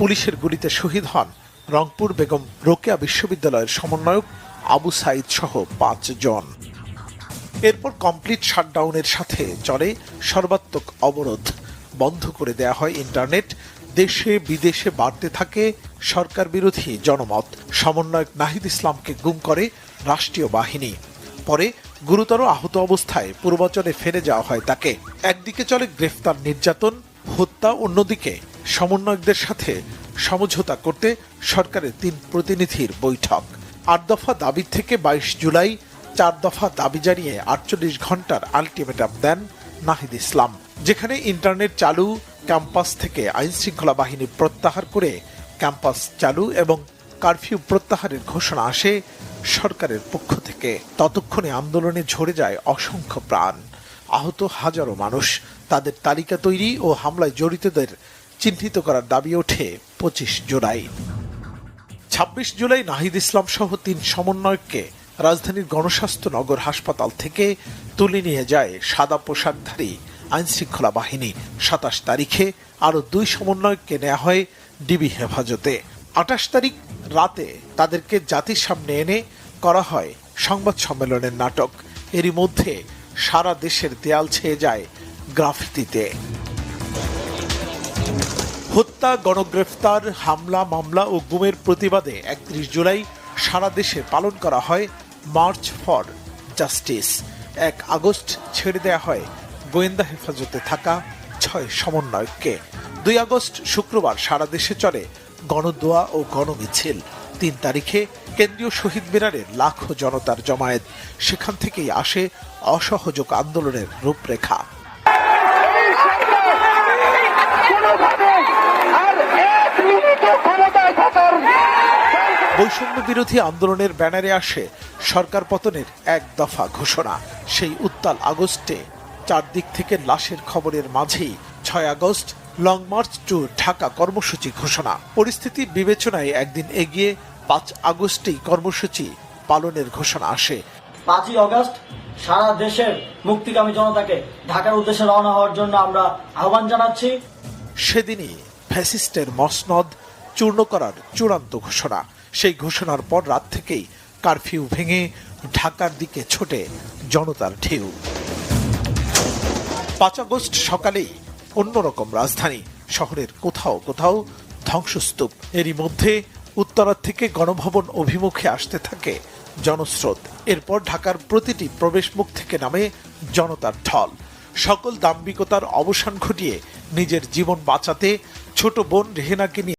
পুলিশের গুলিতে শহীদ হন রংপুর বেগম রোকেয়া বিশ্ববিদ্যালয়ের সমন্বয়ক আবু সাইদ সহ ৫ জন। এরপর কমপ্লিট শাটডাউনের সাথে চলে সর্বাত্মক অবরোধ, বন্ধ করে দেয়া হয় ইন্টারনেট। দেশে বিদেশে বাড়তে থাকে সরকার বিরোধী জনমত। সমন্বয়ক নাহিদ ইসলামকে গুম করে রাষ্ট্রীয় বাহিনী। পরে গুরুতর আহত অবস্থায় পূর্বাচলে ফেলে যাওয়া হয় তাকে। একদিকে চলে গ্রেফতার, নির্যাতন, হত্যা, অন্যদিকে সমন্বয়কদের সাথে সমঝোতা করতে সরকারের ৩ প্রতিনিধির বৈঠক। ৮ দফা দাবি থেকে ২২ জুলাই ৪ দফা দাবি জানিয়ে ৪৮ ঘন্টার আলটিমেটাম দেন নাহিদ ইসলাম, যেখানে ইন্টারনেট চালু, ক্যাম্পাস থেকে আইনশৃঙ্খলা বাহিনী প্রত্যাহার করে ক্যাম্পাস চালু এবং কারফিউ প্রত্যাহারের ঘোষণা আসে সরকারের পক্ষ থেকে। ততক্ষণে আন্দোলনে ঝরে যায় অসংখ্য প্রাণ, আহত হাজারো মানুষ। তাদের তালিকা তৈরি ও হামলায় জড়িতদের চিহ্নিত করার দাবি ওঠে ২৫ জুলাই। ২৬ জুলাই নাহিদ ইসলাম সহ ৩ সমন্বয়ককে রাজধানীর গণস্বাস্থ্য নগর হাসপাতাল থেকে তুলে নিয়ে যায় সাদা পোশাকধারী আইনশৃঙ্খলা বাহিনী। ২৭ তারিখে আরও ২ সমন্বয়ককে নেওয়া হয় ডিবি হেফাজতে। ২৮ তারিখ রাতে তাদেরকে জাতির সামনে এনে করা হয় সংবাদ সম্মেলনের নাটক। এরই মধ্যে সারা দেশের দেয়াল ছেয়ে যায় গ্রাফিতিতে। হত্যা, গণগ্রেফতার, হামলা, মামলা ও গুমের প্রতিবাদে ৩১ জুলাই সারা দেশে পালন করা হয় মার্চ ফর জাস্টিস। ১ আগস্ট ছেড়ে দেয়া হয় গোয়েন্দা হেফাজতে থাকা ৬ সমন্বয়ককে। ২ আগস্ট শুক্রবার সারা দেশে চলে গণদোয়া ও গণমিছিল। ৩ তারিখে কেন্দ্রীয় শহীদ মিনারে লাখো জনতার জমায়েত। সেখান থেকেই আসে অসহযোগ আন্দোলনের রূপরেখা। বৈষম্য বিরোধী আন্দোলনের ব্যানারে আসে সরকার পতনের ১ দফা ঘোষণা। সেই উত্তাল আগস্টে চারদিক থেকে লাশের খবরের মাঝেই ৬ August long march to Dhaka কর্মসূচি ঘোষণা। পরিস্থিতি বিবেচনায় একদিন এগিয়ে ৫ আগস্টেই কর্মসূচি পালনের ঘোষণা আসে। ৫ই আগস্ট সারা দেশের মুক্তিকামী জনতাকে ঢাকার উদ্দেশ্যে রওনা হওয়ার জন্য আমরা আহ্বান জানাচ্ছি। সেদিনই ফ্যাসিস্টের মসনদ চূর্ণ করার চূড়ান্ত ঘোষণা। সেই ঘোষণার পর রাত থেকেই কারফিউ ভেঙে ঢাকার দিকে ছোটে জনতার ঢেউ। ৫ আগস্ট সকালেই অন্যরকম রাজধানী। শহরের কোথাও কোথাও ধ্বংসস্তূপ। এরই মধ্যে উত্তরা থেকে গণভবন অভিমুখে আসতে থাকে জনস্রোত। এরপর ঢাকার প্রতিটি প্রবেশমুখ থেকে নামে জনতার ঢল। সকল দাম্ভিকতার অবসান ঘটিয়ে নিজের জীবন বাঁচাতে ছোট বোন রেহেনাকে নিয়ে